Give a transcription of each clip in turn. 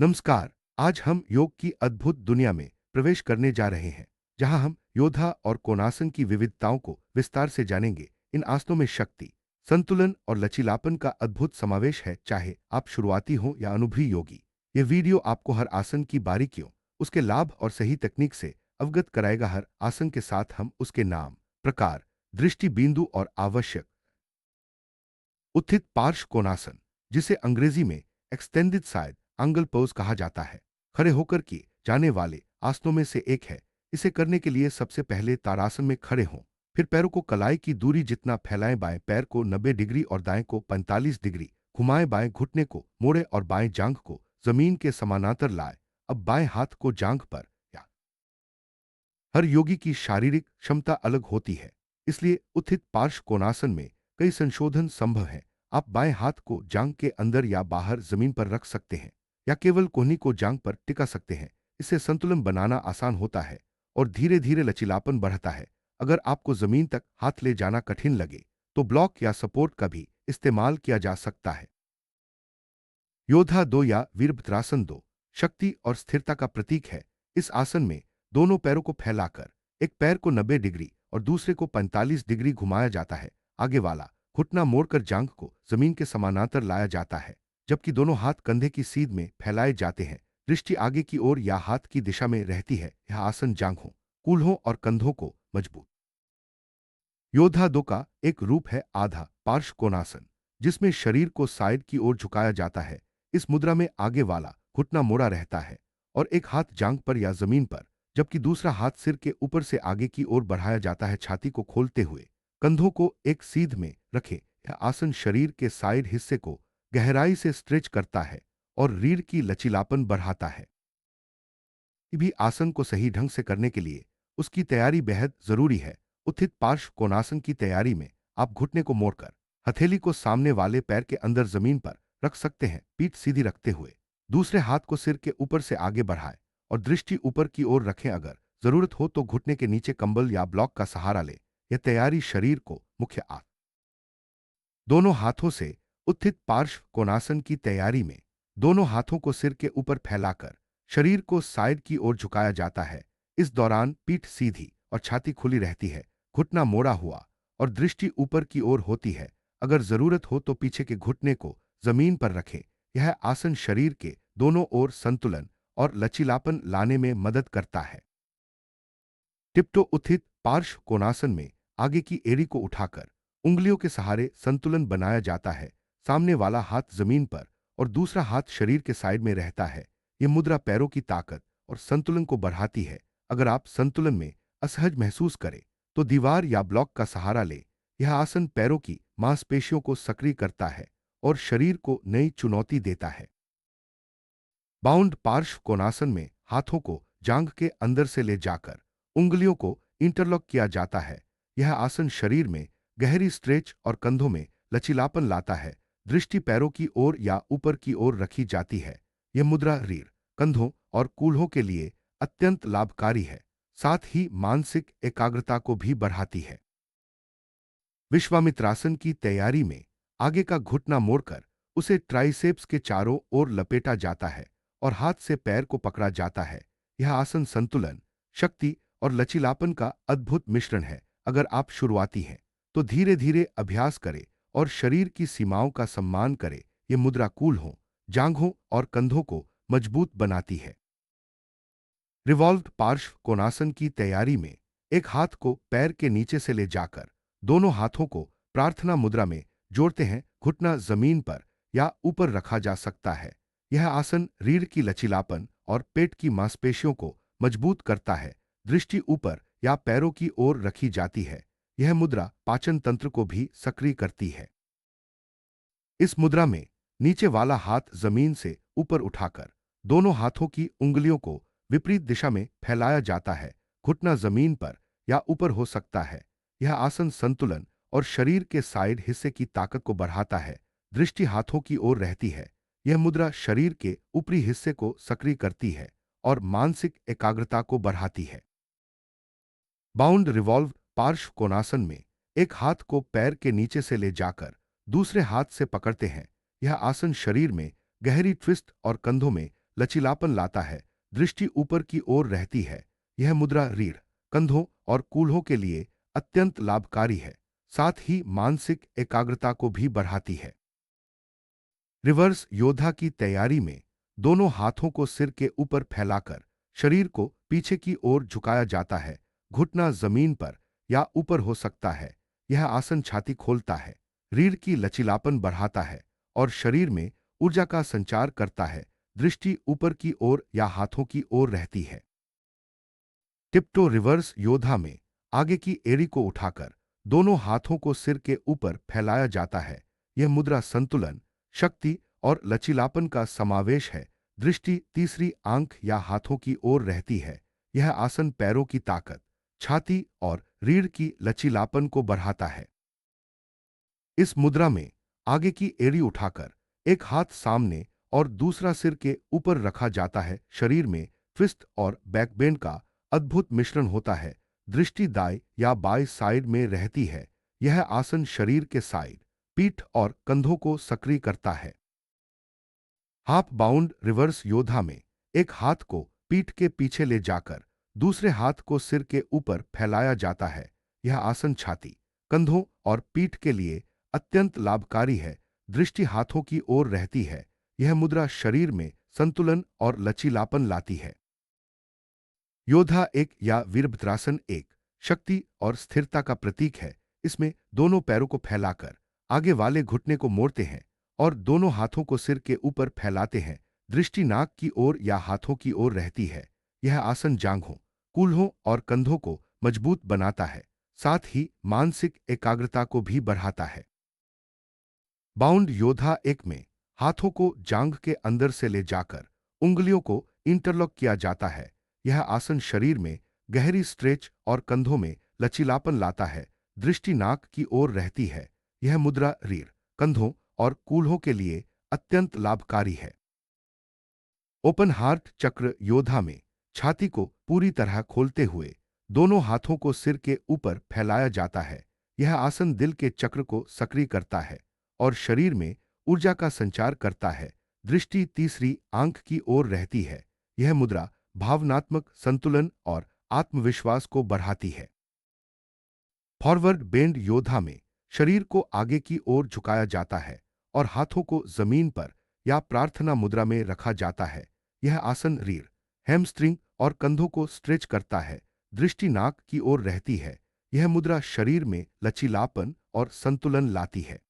नमस्कार। आज हम योग की अद्भुत दुनिया में प्रवेश करने जा रहे हैं, जहां हम योद्धा और कोणासन की विविधताओं को विस्तार से जानेंगे। इन आसनों में शक्ति, संतुलन और लचीलापन का अद्भुत समावेश है, चाहे आप शुरुआती हो या अनुभवी योगी। ये वीडियो आपको हर आसन की बारीकियों, उसके लाभ और सही तकनीक से अवगत कराएगा। हर आसन के साथ हम उसके नाम, प्रकार, दृष्टि बिंदु और आवश्यक उत्थित पार्श्व कोणासन, जिसे अंग्रेजी में एक्सटेंडेड साइड एंगल पोज कहा जाता है, खड़े होकर किए जाने वाले आसनों में से एक है। इसे करने के लिए सबसे पहले तारासन में खड़े हों। फिर पैरों को कलाई की दूरी जितना फैलाएं, बाएं पैर को 90 डिग्री और दाएं को 45 डिग्री घुमाएं, बाएं घुटने को मोड़े और बाएं जांघ को जमीन के समानांतर लाएं। अब बाएं हाथ को जांघ पर या हर योगी की शारीरिक क्षमता अलग होती है, इसलिए उत्थित पार्श्व कोणासन में कई संशोधन संभव हैं। आप बाएं हाथ को जांघ के अंदर या बाहर जमीन पर रख सकते हैं, या केवल कोहनी को जांघ पर टिका सकते हैं। इससे संतुलन बनाना आसान होता है और धीरे धीरे लचीलापन बढ़ता है। अगर आपको जमीन तक हाथ ले जाना कठिन लगे, तो ब्लॉक या सपोर्ट का भी इस्तेमाल किया जा सकता है। योद्धा 2 या वीरभद्रासन 2 शक्ति और स्थिरता का प्रतीक है। इस आसन में दोनों पैरों को फैलाकर एक पैर को 90 डिग्री और दूसरे को 45 डिग्री घुमाया जाता है। आगे वाला घुटना मोड़कर जांघ को जमीन के समानांतर लाया जाता है, जबकि दोनों हाथ कंधे की सीध में फैलाए जाते हैं। दृष्टि आगे की ओर या हाथ की दिशा में रहती है। यह आसन जांघों, कूल्हों और कंधों को मजबूत। योद्धा 2 का एक रूप है आधा पार्श्व कोणासन, जिसमें शरीर को साइड की ओर झुकाया जाता है। इस मुद्रा में आगे वाला घुटना मोड़ा रहता है और एक हाथ जांघ पर या जमीन पर, जबकि दूसरा हाथ सिर के ऊपर से आगे की ओर बढ़ाया जाता है। छाती को खोलते हुए कंधों को एक सीध में रखें। यह आसन शरीर के साइड हिस्से को गहराई से स्ट्रेच करता है और रीढ़ की लचीलापन बढ़ाता है। किसी भी आसन को सही ढंग से करने के लिए उसकी तैयारी बेहद जरूरी है। उत्थित पार्श्व कोणासन की तैयारी में आप घुटने को मोड़कर हथेली को सामने वाले पैर के अंदर जमीन पर रख सकते हैं। पीठ सीधी रखते हुए दूसरे हाथ को सिर के ऊपर से आगे बढ़ाएं और दृष्टि ऊपर की ओर रखें। अगर जरूरत हो तो घुटने के नीचे कंबल या ब्लॉक का सहारा लें। यह तैयारी शरीर को मुख्य आसन। दोनों हाथों से उत्थित पार्श्व कोणासन की तैयारी में दोनों हाथों को सिर के ऊपर फैलाकर शरीर को साइड की ओर झुकाया जाता है। इस दौरान पीठ सीधी और छाती खुली रहती है, घुटना मोड़ा हुआ और दृष्टि ऊपर की ओर होती है। अगर जरूरत हो तो पीछे के घुटने को जमीन पर रखें। यह आसन शरीर के दोनों ओर संतुलन और लचीलापन लाने में मदद करता है। टिप्टो उत्थित पार्श्व कोणासन में आगे की एड़ी को उठाकर उंगलियों के सहारे संतुलन बनाया जाता है। सामने वाला हाथ जमीन पर और दूसरा हाथ शरीर के साइड में रहता है। यह मुद्रा पैरों की ताकत और संतुलन को बढ़ाती है। अगर आप संतुलन में असहज महसूस करें, तो दीवार या ब्लॉक का सहारा लें। यह आसन पैरों की मांसपेशियों को सक्रिय करता है और शरीर को नई चुनौती देता है। बाउंड पार्श्व कोणासन में हाथों को जांघ के अंदर से ले जाकर उंगलियों को इंटरलॉक किया जाता है। यह आसन शरीर में गहरी स्ट्रेच और कंधों में लचीलापन लाता है। दृष्टि पैरों की ओर या ऊपर की ओर रखी जाती है। यह मुद्रा रीढ़, कंधों और कूल्हों के लिए अत्यंत लाभकारी है, साथ ही मानसिक एकाग्रता को भी बढ़ाती है। विश्वामित्रासन की तैयारी में आगे का घुटना मोड़कर उसे ट्राइसेप्स के चारों ओर लपेटा जाता है और हाथ से पैर को पकड़ा जाता है। यह आसन संतुलन, शक्ति और लचीलापन का अद्भुत मिश्रण है। अगर आप शुरुआती हैं, तो धीरे धीरे अभ्यास करें और शरीर की सीमाओं का सम्मान करें। यह मुद्रा कूल्हों, जांघों और कंधों को मजबूत बनाती है। रिवॉल्व्ड पार्श्व कोणासन की तैयारी में एक हाथ को पैर के नीचे से ले जाकर दोनों हाथों को प्रार्थना मुद्रा में जोड़ते हैं। घुटना जमीन पर या ऊपर रखा जा सकता है। यह आसन रीढ़ की लचीलापन और पेट की मांसपेशियों को मजबूत करता है। दृष्टि ऊपर या पैरों की ओर रखी जाती है। यह मुद्रा पाचन तंत्र को भी सक्रिय करती है। इस मुद्रा में नीचे वाला हाथ जमीन से ऊपर उठाकर दोनों हाथों की उंगलियों को विपरीत दिशा में फैलाया जाता है। घुटना जमीन पर या ऊपर हो सकता है। यह आसन संतुलन और शरीर के साइड हिस्से की ताकत को बढ़ाता है। दृष्टि हाथों की ओर रहती है। यह मुद्रा शरीर के ऊपरी हिस्से को सक्रिय करती है और मानसिक एकाग्रता को बढ़ाती है। बाउंड रिवॉल्व पार्श्व कोणासन में एक हाथ को पैर के नीचे से ले जाकर दूसरे हाथ से पकड़ते हैं। यह आसन शरीर में गहरी ट्विस्ट और कंधों में लचीलापन लाता है, दृष्टि ऊपर की ओर रहती है। यह मुद्रा रीढ़, कंधों और कूल्हों के लिए अत्यंत लाभकारी है, साथ ही मानसिक एकाग्रता को भी बढ़ाती है। रिवर्स योद्धा की तैयारी में दोनों हाथों को सिर के ऊपर फैलाकर शरीर को पीछे की ओर झुकाया जाता है। घुटना जमीन पर या ऊपर हो सकता है। यह आसन छाती खोलता है, रीढ़ की लचीलापन बढ़ाता है और शरीर में ऊर्जा का संचार करता है। दृष्टि ऊपर की ओर या हाथों की ओर रहती है। टिप्टो रिवर्स योद्धा में आगे की एड़ी को उठाकर दोनों हाथों को सिर के ऊपर फैलाया जाता है। यह मुद्रा संतुलन, शक्ति और लचीलापन का समावेश है। दृष्टि तीसरी आंख या हाथों की ओर रहती है। यह आसन पैरों की ताकत, छाती और रीढ़ की लचीलापन को बढ़ाता है। इस मुद्रा में आगे की एड़ी उठाकर एक हाथ सामने और दूसरा सिर के ऊपर रखा जाता है। शरीर में ट्विस्ट और बैकबेंड का अद्भुत मिश्रण होता है। दृष्टि दाएं या बाएं साइड में रहती है। यह आसन शरीर के साइड, पीठ और कंधों को सक्रिय करता है। हाफ बाउंड रिवर्स योद्धा में एक हाथ को पीठ के पीछे ले जाकर दूसरे हाथ को सिर के ऊपर फैलाया जाता है। यह आसन छाती, कंधों और पीठ के लिए अत्यंत लाभकारी है। दृष्टि हाथों की ओर रहती है। यह मुद्रा शरीर में संतुलन और लचीलापन लाती है। योद्धा एक या वीरभद्रासन एक शक्ति और स्थिरता का प्रतीक है। इसमें दोनों पैरों को फैलाकर आगे वाले घुटने को मोड़ते हैं और दोनों हाथों को सिर के ऊपर फैलाते हैं। दृष्टि नाक की ओर या हाथों की ओर रहती है। यह आसन जांघों, कूल्हों और कंधों को मजबूत बनाता है, साथ ही मानसिक एकाग्रता को भी बढ़ाता है। बाउंड योद्धा एक में हाथों को जांघ के अंदर से ले जाकर उंगलियों को इंटरलॉक किया जाता है। यह आसन शरीर में गहरी स्ट्रेच और कंधों में लचीलापन लाता है। दृष्टि नाक की ओर रहती है। यह मुद्रा रीढ़, कंधों और कूल्हों के लिए अत्यंत लाभकारी है। ओपन हार्ट चक्र योद्धा में छाती को पूरी तरह खोलते हुए दोनों हाथों को सिर के ऊपर फैलाया जाता है। यह आसन दिल के चक्र को सक्रिय करता है और शरीर में ऊर्जा का संचार करता है। दृष्टि तीसरी आंख की ओर रहती है। यह मुद्रा भावनात्मक संतुलन और आत्मविश्वास को बढ़ाती है। फॉरवर्ड बेंड योद्धा में शरीर को आगे की ओर झुकाया जाता है और हाथों को जमीन पर या प्रार्थना मुद्रा में रखा जाता है। यह आसन रीढ़, हैमस्ट्रिंग और कंधों को स्ट्रेच करता है। दृष्टि नाक की ओर रहती है। यह मुद्रा शरीर में लचीलापन और संतुलन लाती है।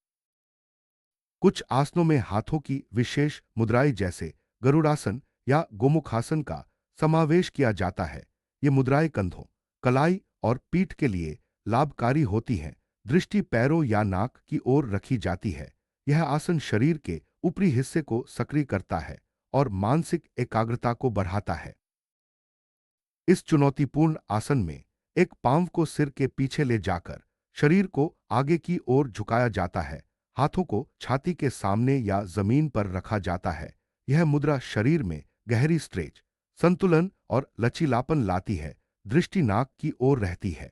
कुछ आसनों में हाथों की विशेष मुद्राएं जैसे गरुड़ासन या गोमुखासन का समावेश किया जाता है। ये मुद्राएं कंधों, कलाई और पीठ के लिए लाभकारी होती हैं। दृष्टि पैरों या नाक की ओर रखी जाती है। यह आसन शरीर के ऊपरी हिस्से को सक्रिय करता है और मानसिक एकाग्रता को बढ़ाता है। इस चुनौतीपूर्ण आसन में एक पांव को सिर के पीछे ले जाकर शरीर को आगे की ओर झुकाया जाता है। हाथों को छाती के सामने या जमीन पर रखा जाता है। यह मुद्रा शरीर में गहरी स्ट्रेच, संतुलन और लचीलापन लाती है। दृष्टि नाक की ओर रहती है।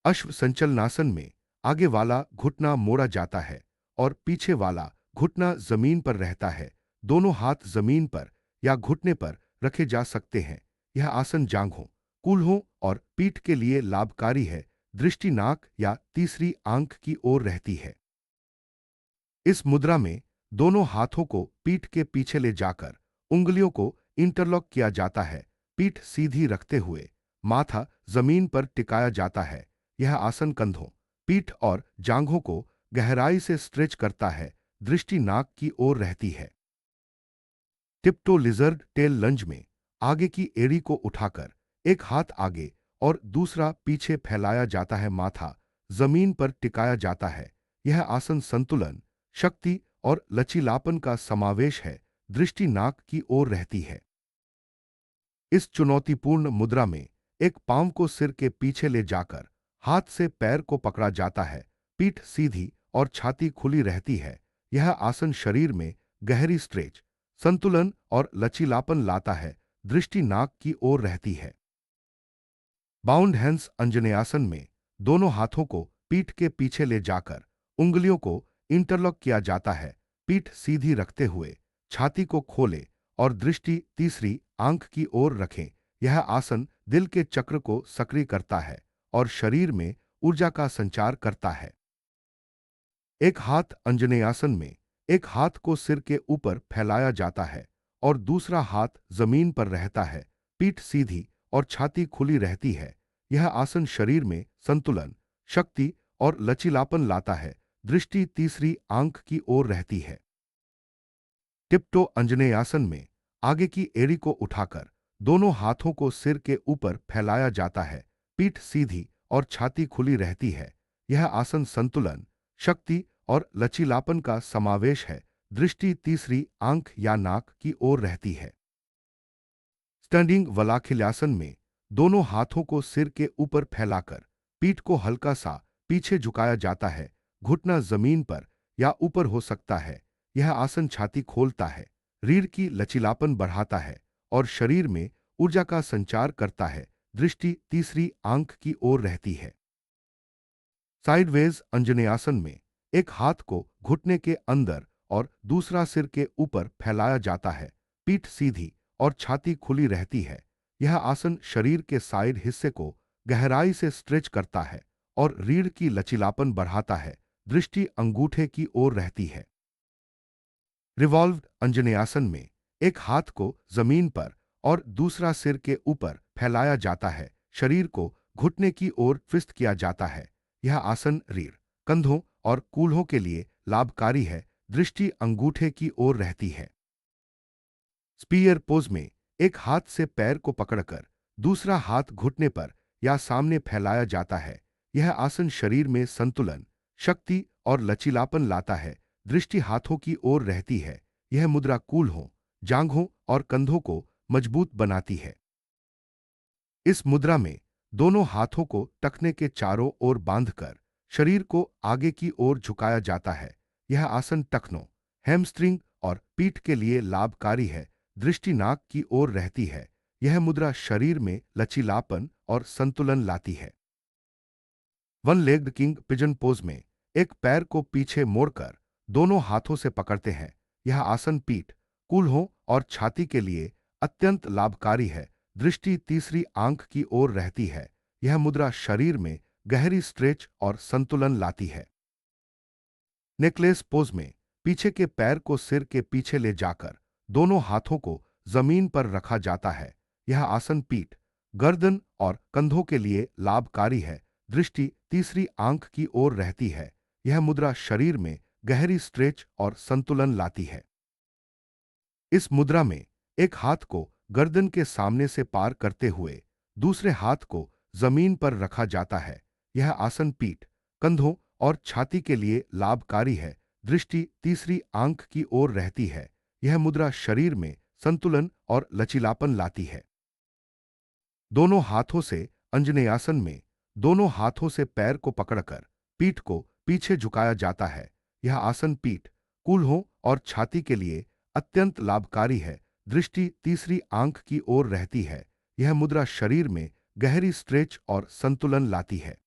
अश्व संचलनासन में आगे वाला घुटना मोड़ा जाता है और पीछे वाला घुटना जमीन पर रहता है। दोनों हाथ जमीन पर या घुटने पर रखे जा सकते हैं। यह आसन जांघों, कूल्हों और पीठ के लिए लाभकारी है। दृष्टि नाक या तीसरी आंख की ओर रहती है। इस मुद्रा में दोनों हाथों को पीठ के पीछे ले जाकर उंगलियों को इंटरलॉक किया जाता है। पीठ सीधी रखते हुए माथा जमीन पर टिकाया जाता है। यह आसन कंधों, पीठ और जांघों को गहराई से स्ट्रेच करता है। दृष्टि नाक की ओर रहती है। टिप्टो लिजर्ड टेल लंज में आगे की एड़ी को उठाकर एक हाथ आगे और दूसरा पीछे फैलाया जाता है। माथा जमीन पर टिकाया जाता है। यह आसन संतुलन, शक्ति और लचीलापन का समावेश है। दृष्टि नाक की ओर रहती है। इस चुनौतीपूर्ण मुद्रा में एक पांव को सिर के पीछे ले जाकर हाथ से पैर को पकड़ा जाता है। पीठ सीधी और छाती खुली रहती है। यह आसन शरीर में गहरी स्ट्रेच, संतुलन और लचीलापन लाता है। दृष्टि नाक की ओर रहती है। बाउंड हैंड्स अंजनेयासन में दोनों हाथों को पीठ के पीछे ले जाकर उंगलियों को इंटरलॉक किया जाता है। पीठ सीधी रखते हुए छाती को खोले और दृष्टि तीसरी आंख की ओर रखें। यह आसन दिल के चक्र को सक्रिय करता है और शरीर में ऊर्जा का संचार करता है। एक हाथ अंजनेयासन में एक हाथ को सिर के ऊपर फैलाया जाता है और दूसरा हाथ जमीन पर रहता है। पीठ सीधी और छाती खुली रहती है। यह आसन शरीर में संतुलन, शक्ति और लचीलापन लाता है। दृष्टि तीसरी आंख की ओर रहती है। टिप्टो अंजनेयासन में आगे की एड़ी को उठाकर दोनों हाथों को सिर के ऊपर फैलाया जाता है। पीठ सीधी और छाती खुली रहती है। यह आसन संतुलन, शक्ति और लचीलापन का समावेश है। दृष्टि तीसरी आंख या नाक की ओर रहती है। स्टैंडिंग वलाखिल्यासन में दोनों हाथों को सिर के ऊपर फैलाकर पीठ को हल्का सा पीछे झुकाया जाता है। घुटना जमीन पर या ऊपर हो सकता है। यह आसन छाती खोलता है, रीढ़ की लचीलापन बढ़ाता है और शरीर में ऊर्जा का संचार करता है। दृष्टि तीसरी आंख की ओर रहती है। साइडवेज अंजनेयासन में एक हाथ को घुटने के अंदर और दूसरा सिर के ऊपर फैलाया जाता है। पीठ सीधी और छाती खुली रहती है। यह आसन शरीर के साइड हिस्से को गहराई से स्ट्रेच करता है और रीढ़ की लचीलापन बढ़ाता है। दृष्टि अंगूठे की ओर रहती है। रिवॉल्व्ड अंजनेयासन में एक हाथ को जमीन पर और दूसरा सिर के ऊपर फैलाया जाता है। शरीर को घुटने की ओर ट्विस्ट किया जाता है। यह आसन रीढ़, कंधों और कूल्हों के लिए लाभकारी है। दृष्टि अंगूठे की ओर रहती है। स्पीयर पोज में एक हाथ से पैर को पकड़कर दूसरा हाथ घुटने पर या सामने फैलाया जाता है। यह आसन शरीर में संतुलन, शक्ति और लचीलापन लाता है। दृष्टि हाथों की ओर रहती है। यह मुद्रा कूल्हों, जांघों और कंधों को मजबूत बनाती है। इस मुद्रा में दोनों हाथों को टखने के चारों ओर बांधकर शरीर को आगे की ओर झुकाया जाता है। यह आसन टखनों, हैमस्ट्रिंग और पीठ के लिए लाभकारी है। दृष्टि नाक की ओर रहती है। यह मुद्रा शरीर में लचीलापन और संतुलन लाती है। One legged king pigeon pose में एक पैर को पीछे मोड़कर दोनों हाथों से पकड़ते हैं। यह आसन पीठ, कूल्हों और छाती के लिए अत्यंत लाभकारी है। दृष्टि तीसरी आंख की ओर रहती है। यह मुद्रा शरीर में गहरी स्ट्रेच और संतुलन लाती है। नेकलेस पोज में पीछे के पैर को सिर के पीछे ले जाकर दोनों हाथों को जमीन पर रखा जाता है। यह आसन पीठ, गर्दन और कंधों के लिए लाभकारी है। दृष्टि तीसरी आंख की ओर रहती है। यह मुद्रा शरीर में गहरी स्ट्रेच और संतुलन लाती है। इस मुद्रा में एक हाथ को गर्दन के सामने से पार करते हुए दूसरे हाथ को जमीन पर रखा जाता है। यह आसन पीठ, कंधों और छाती के लिए लाभकारी है। दृष्टि तीसरी आंख की ओर रहती है। यह मुद्रा शरीर में संतुलन और लचीलापन लाती है। दोनों हाथों से अंजनेयासन में दोनों हाथों से पैर को पकड़कर पीठ को पीछे झुकाया जाता है। यह आसन पीठ, कूल्हों और छाती के लिए अत्यंत लाभकारी है। दृष्टि तीसरी आंख की ओर रहती है। यह मुद्रा शरीर में गहरी स्ट्रेच और संतुलन लाती है।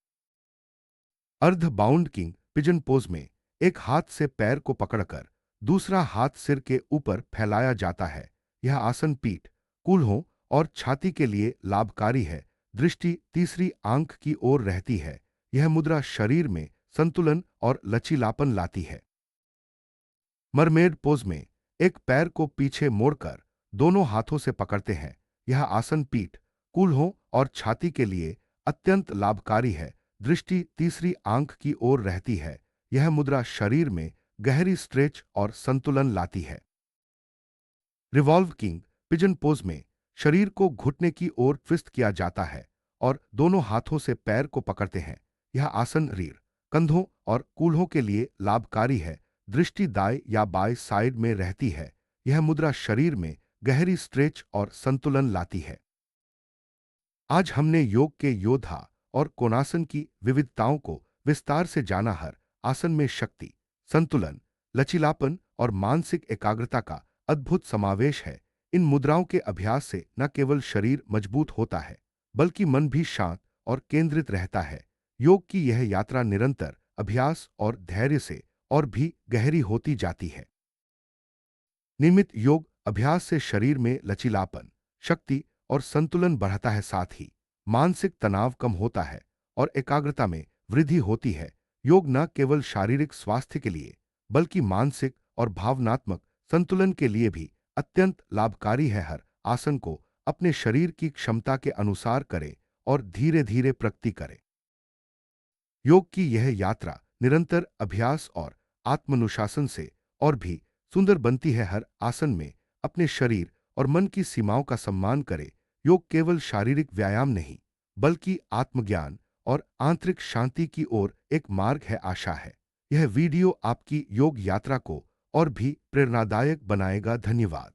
अर्ध बाउंड किंग पिजन पोज में एक हाथ से पैर को पकड़कर दूसरा हाथ सिर के ऊपर फैलाया जाता है। यह आसन पीठ, कूल्हों और छाती के लिए लाभकारी है। दृष्टि तीसरी आंख की ओर रहती है। यह मुद्रा शरीर में संतुलन और लचीलापन लाती है। मरमेड पोज में एक पैर को पीछे मोड़कर दोनों हाथों से पकड़ते हैं। यह आसन पीठ, कूल्हों और छाती के लिए अत्यंत लाभकारी है। दृष्टि तीसरी आंख की ओर रहती है। यह मुद्रा शरीर में गहरी स्ट्रेच और संतुलन लाती है। रिवॉल्व किंग पिजन पोज में शरीर को घुटने की ओर ट्विस्ट किया जाता है और दोनों हाथों से पैर को पकड़ते हैं। यह आसन रीढ़, कंधों और कूल्हों के लिए लाभकारी है। दृष्टि दाएं या बाएं साइड में रहती है। यह मुद्रा शरीर में गहरी स्ट्रेच और संतुलन लाती है। आज हमने योग के योद्धा और कोणासन की विविधताओं को विस्तार से जाना। हर आसन में शक्ति, संतुलन, लचीलापन और मानसिक एकाग्रता का अद्भुत समावेश है। इन मुद्राओं के अभ्यास से न केवल शरीर मजबूत होता है, बल्कि मन भी शांत और केंद्रित रहता है। योग की यह यात्रा निरंतर अभ्यास और धैर्य से और भी गहरी होती जाती है। नियमित योग अभ्यास से शरीर में लचीलापन, शक्ति और संतुलन बढ़ता है, साथ ही मानसिक तनाव कम होता है और एकाग्रता में वृद्धि होती है। योग न केवल शारीरिक स्वास्थ्य के लिए बल्कि मानसिक और भावनात्मक संतुलन के लिए भी अत्यंत लाभकारी है। हर आसन को अपने शरीर की क्षमता के अनुसार करें और धीरे धीरे प्रगति करें। योग की यह यात्रा निरंतर अभ्यास और आत्मानुशासन से और भी सुंदर बनती है। हर आसन में अपने शरीर और मन की सीमाओं का सम्मान करें। योग केवल शारीरिक व्यायाम नहीं बल्कि आत्मज्ञान और आंतरिक शांति की ओर एक मार्ग है। आशा है यह वीडियो आपकी योग यात्रा को और भी प्रेरणादायक बनाएगा। धन्यवाद।